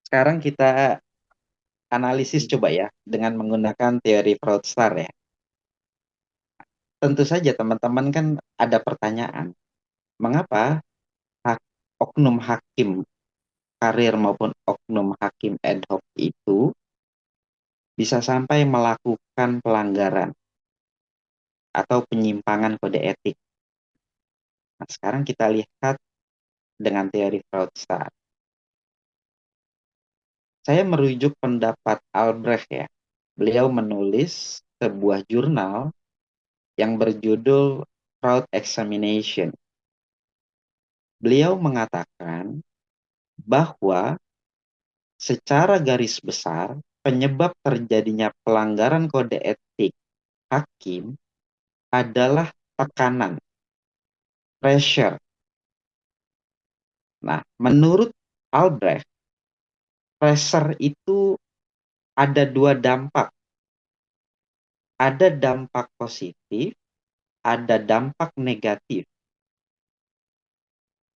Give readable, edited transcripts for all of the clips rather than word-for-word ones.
Sekarang kita analisis coba ya dengan menggunakan teori Fraudstar ya. Tentu saja teman-teman kan ada pertanyaan, mengapa oknum hakim karir maupun oknum hakim ad hoc itu bisa sampai melakukan pelanggaran atau penyimpangan kode etik. Nah, sekarang kita lihat dengan teori Fraudstar. Saya merujuk pendapat Albrecht ya. Beliau menulis sebuah jurnal yang berjudul Fraud Examination. Beliau mengatakan bahwa secara garis besar penyebab terjadinya pelanggaran kode etik hakim adalah tekanan, pressure. Nah, menurut Albrecht, pressure itu ada dua dampak. Ada dampak positif, ada dampak negatif.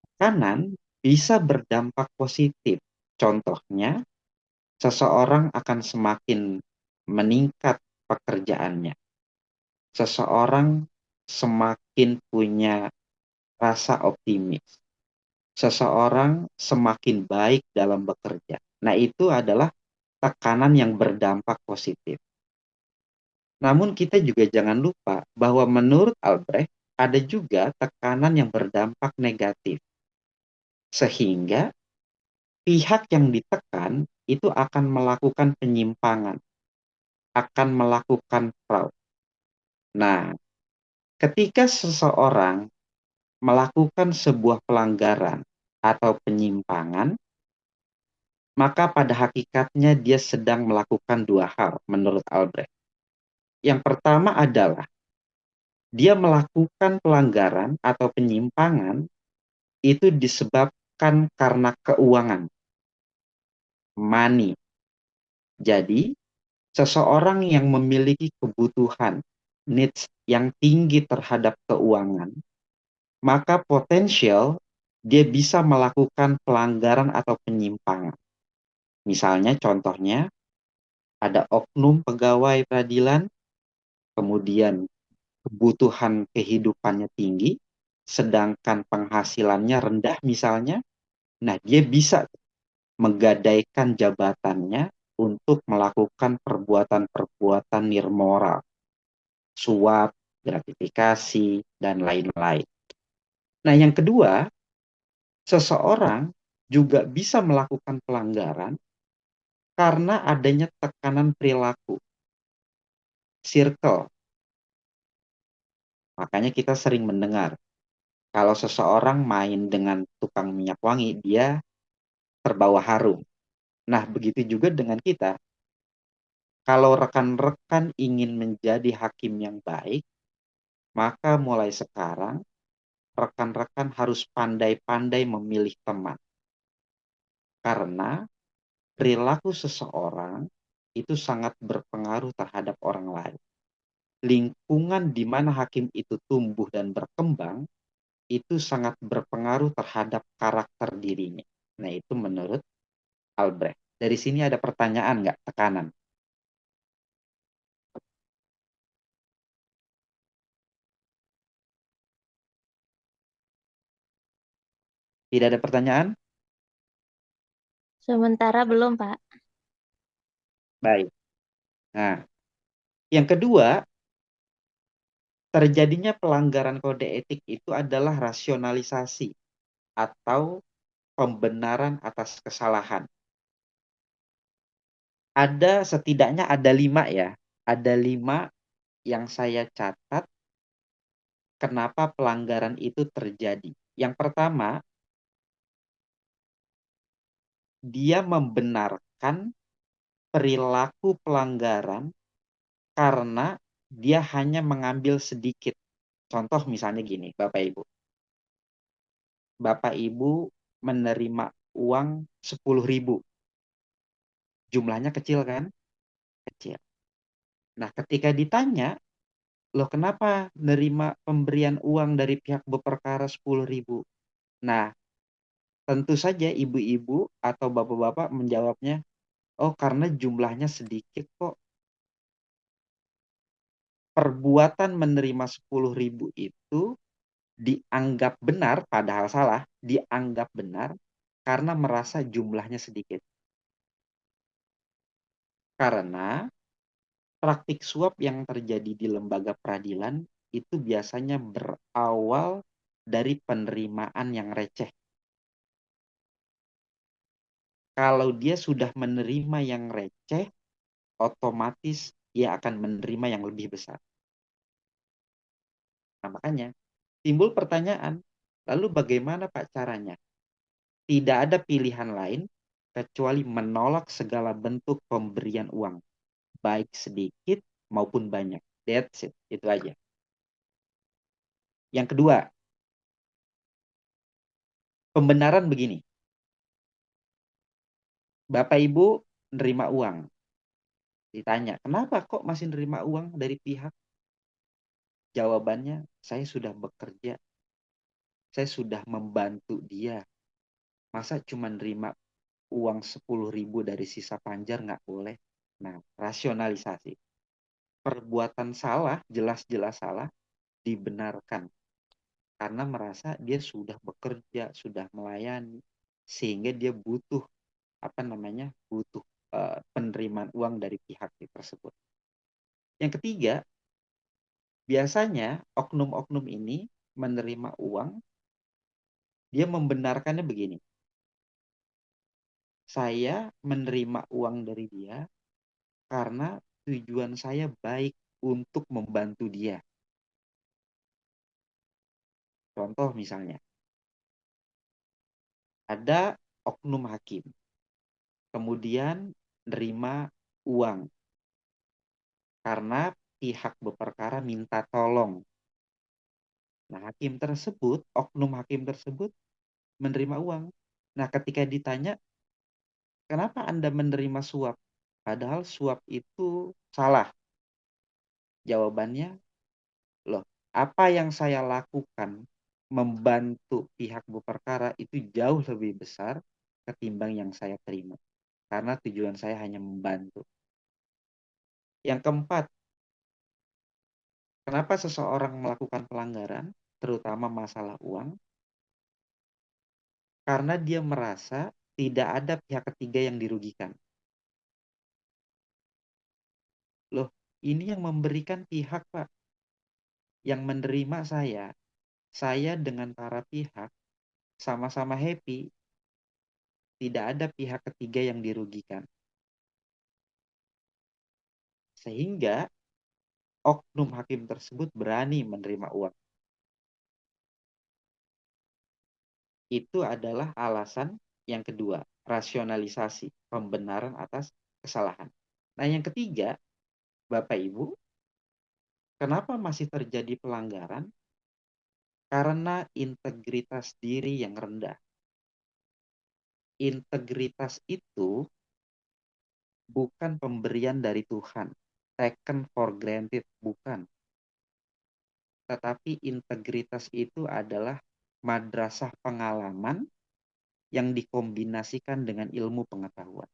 Tekanan bisa berdampak positif. Contohnya, seseorang akan semakin meningkat pekerjaannya. Seseorang semakin punya rasa optimis. Seseorang semakin baik dalam bekerja. Nah, itu adalah tekanan yang berdampak positif. Namun kita juga jangan lupa bahwa menurut Albrecht ada juga tekanan yang berdampak negatif. Sehingga pihak yang ditekan itu akan melakukan penyimpangan, akan melakukan fraud. Nah, ketika seseorang melakukan sebuah pelanggaran atau penyimpangan, maka pada hakikatnya dia sedang melakukan dua hal menurut Albrecht. Yang pertama adalah dia melakukan pelanggaran atau penyimpangan itu disebabkan karena keuangan, money. Jadi, seseorang yang memiliki kebutuhan, needs yang tinggi terhadap keuangan, maka potensial dia bisa melakukan pelanggaran atau penyimpangan. Misalnya contohnya, ada oknum pegawai peradilan, kemudian kebutuhan kehidupannya tinggi, sedangkan penghasilannya rendah misalnya, nah dia bisa menggadaikan jabatannya untuk melakukan perbuatan-perbuatan nirmoral, suap, gratifikasi, dan lain-lain. Nah, yang kedua, seseorang juga bisa melakukan pelanggaran karena adanya tekanan perilaku, circle. Makanya kita sering mendengar, kalau seseorang main dengan tukang minyak wangi, dia terbawa harum. Nah, begitu juga dengan kita. Kalau rekan-rekan ingin menjadi hakim yang baik, maka mulai sekarang rekan-rekan harus pandai-pandai memilih teman. Karena perilaku seseorang itu sangat berpengaruh terhadap orang lain. Lingkungan di mana hakim itu tumbuh dan berkembang itu sangat berpengaruh terhadap karakter dirinya. Nah, itu menurut Albrecht. Dari sini ada pertanyaan nggak? Tekanan. Tidak ada pertanyaan? Sementara belum, Pak. Baik. Nah, yang kedua, terjadinya pelanggaran kode etik itu adalah rasionalisasi atau pembenaran atas kesalahan. Setidaknya ada 5 ya. Ada 5 yang saya catat kenapa pelanggaran itu terjadi. Yang pertama, dia membenarkan perilaku pelanggaran karena dia hanya mengambil sedikit. Contoh misalnya gini, Bapak Ibu. Bapak Ibu menerima uang 10.000. Jumlahnya kecil kan? Kecil. Nah, ketika ditanya, loh kenapa nerima pemberian uang dari pihak berperkara 10.000? Nah, Tentu saja ibu-ibu atau bapak-bapak menjawabnya, oh karena jumlahnya sedikit kok. Perbuatan menerima 10.000 itu dianggap benar, padahal salah, dianggap benar karena merasa jumlahnya sedikit. Karena praktik suap yang terjadi di lembaga peradilan itu biasanya berawal dari penerimaan yang receh. Kalau dia sudah menerima yang receh, otomatis dia akan menerima yang lebih besar. Nah, makanya timbul pertanyaan, lalu bagaimana Pak caranya? Tidak ada pilihan lain kecuali menolak segala bentuk pemberian uang, baik sedikit maupun banyak. That's it, itu aja. Yang kedua, pembenaran begini. Bapak Ibu nerima uang. Ditanya, kenapa kok masih nerima uang dari pihak? Jawabannya, saya sudah bekerja. Saya sudah membantu dia. Masa cuma nerima uang 10.000 dari sisa panjar nggak boleh? Nah, rasionalisasi. Perbuatan salah, jelas-jelas salah, dibenarkan. Karena merasa dia sudah bekerja, sudah melayani. Sehingga dia butuh, butuh penerimaan uang dari pihak tersebut. Yang ketiga, biasanya oknum-oknum ini menerima uang, dia membenarkannya begini. Saya menerima uang dari dia karena tujuan saya baik untuk membantu dia. Contoh misalnya, ada oknum hakim, kemudian nerima uang karena pihak berperkara minta tolong. Nah, oknum hakim tersebut menerima uang. Nah, ketika ditanya, kenapa Anda menerima suap? Padahal suap itu salah. Jawabannya, loh, apa yang saya lakukan membantu pihak berperkara itu jauh lebih besar ketimbang yang saya terima. Karena tujuan saya hanya membantu. Yang keempat, kenapa seseorang melakukan pelanggaran, terutama masalah uang? Karena dia merasa tidak ada pihak ketiga yang dirugikan. Loh, ini yang memberikan pihak, Pak. Yang menerima saya dengan para pihak sama-sama happy. Tidak ada pihak ketiga yang dirugikan. Sehingga oknum hakim tersebut berani menerima uang. Itu adalah alasan yang kedua, rasionalisasi, pembenaran atas kesalahan. Nah, yang ketiga, Bapak Ibu, kenapa masih terjadi pelanggaran? Karena integritas diri yang rendah. Integritas itu bukan pemberian dari Tuhan, taken for granted, bukan. Tetapi integritas itu adalah madrasah pengalaman yang dikombinasikan dengan ilmu pengetahuan.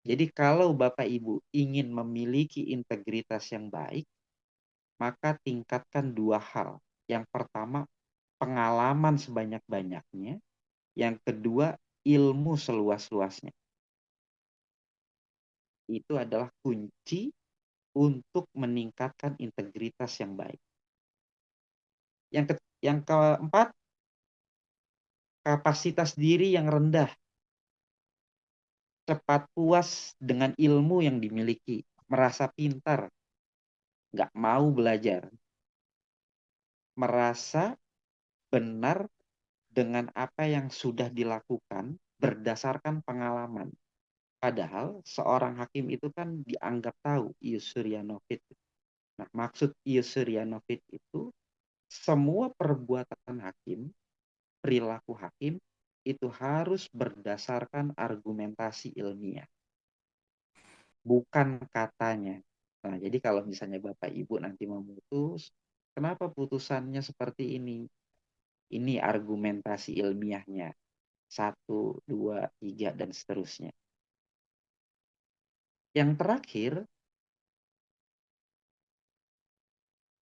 Jadi kalau Bapak Ibu ingin memiliki integritas yang baik, maka tingkatkan dua hal. Yang pertama, pengalaman sebanyak-banyaknya. Yang kedua, ilmu seluas-luasnya. Itu adalah kunci untuk meningkatkan integritas yang baik. Yang keempat, kapasitas diri yang rendah. Cepat puas dengan ilmu yang dimiliki. Merasa pintar. Nggak mau belajar. Merasa benar dengan apa yang sudah dilakukan berdasarkan pengalaman. Padahal seorang hakim itu kan dianggap tahu ius seriano fit. Nah, maksud ius seriano fit itu semua perbuatan hakim, perilaku hakim itu harus berdasarkan argumentasi ilmiah, bukan katanya. Nah, jadi kalau misalnya Bapak Ibu nanti memutus, kenapa putusannya seperti ini? Ini argumentasi ilmiahnya. 1, 2, 3, dan seterusnya. Yang terakhir,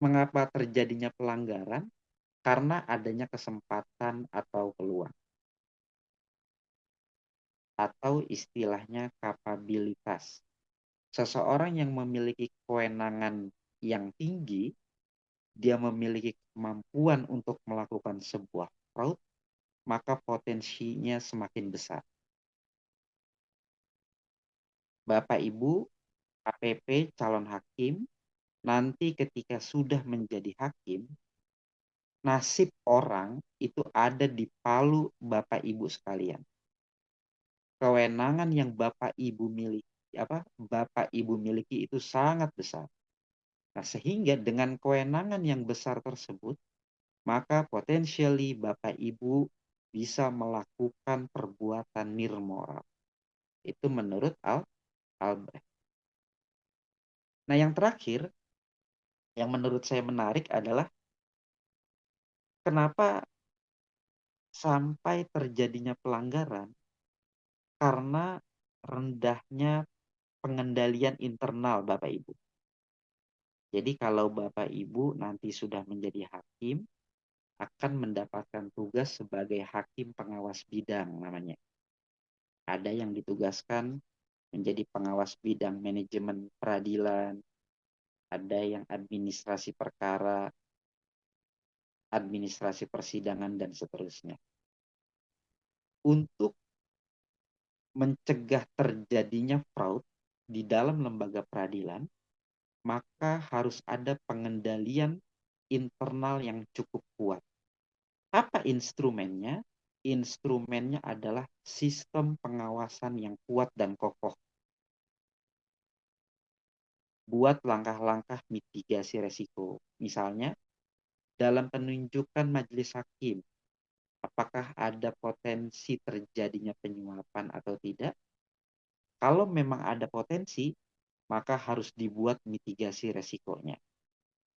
mengapa terjadinya pelanggaran? Karena adanya kesempatan atau peluang. Atau istilahnya kapabilitas. Seseorang yang memiliki kewenangan yang tinggi, dia memiliki kemampuan untuk melakukan sebuah fraud, maka potensinya semakin besar. Bapak Ibu, KPP calon hakim, nanti ketika sudah menjadi hakim, nasib orang itu ada di palu Bapak Ibu sekalian. Kewenangan yang Bapak Ibu miliki itu sangat besar. Nah, sehingga dengan kewenangan yang besar tersebut, maka potensially Bapak Ibu bisa melakukan perbuatan nirmoral. Itu menurut Albrecht. Nah, yang terakhir, yang menurut saya menarik adalah kenapa sampai terjadinya pelanggaran? Karena rendahnya pengendalian internal Bapak Ibu. Jadi kalau Bapak Ibu nanti sudah menjadi hakim, akan mendapatkan tugas sebagai hakim pengawas bidang namanya. Ada yang ditugaskan menjadi pengawas bidang manajemen peradilan, ada yang administrasi perkara, administrasi persidangan, dan seterusnya. Untuk mencegah terjadinya fraud di dalam lembaga peradilan, maka harus ada pengendalian internal yang cukup kuat. Apa instrumennya? Instrumennya adalah sistem pengawasan yang kuat dan kokoh. Buat langkah-langkah mitigasi resiko. Misalnya, dalam penunjukan majelis hakim, apakah ada potensi terjadinya penyuapan atau tidak? Kalau memang ada potensi, maka harus dibuat mitigasi resikonya.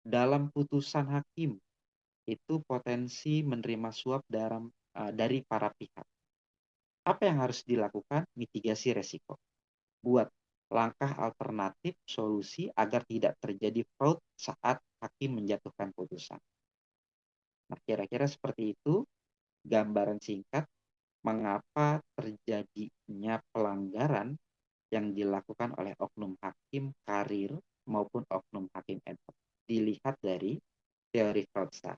Dalam putusan hakim, itu potensi menerima suap dari para pihak. Apa yang harus dilakukan? Mitigasi resiko. Buat langkah alternatif solusi agar tidak terjadi fraud saat hakim menjatuhkan putusan. Nah, kira-kira seperti itu gambaran singkat mengapa terjadinya pelanggaran yang dilakukan oleh oknum hakim karir maupun oknum hakim ad hoc. Dilihat dari teori Fraudstad.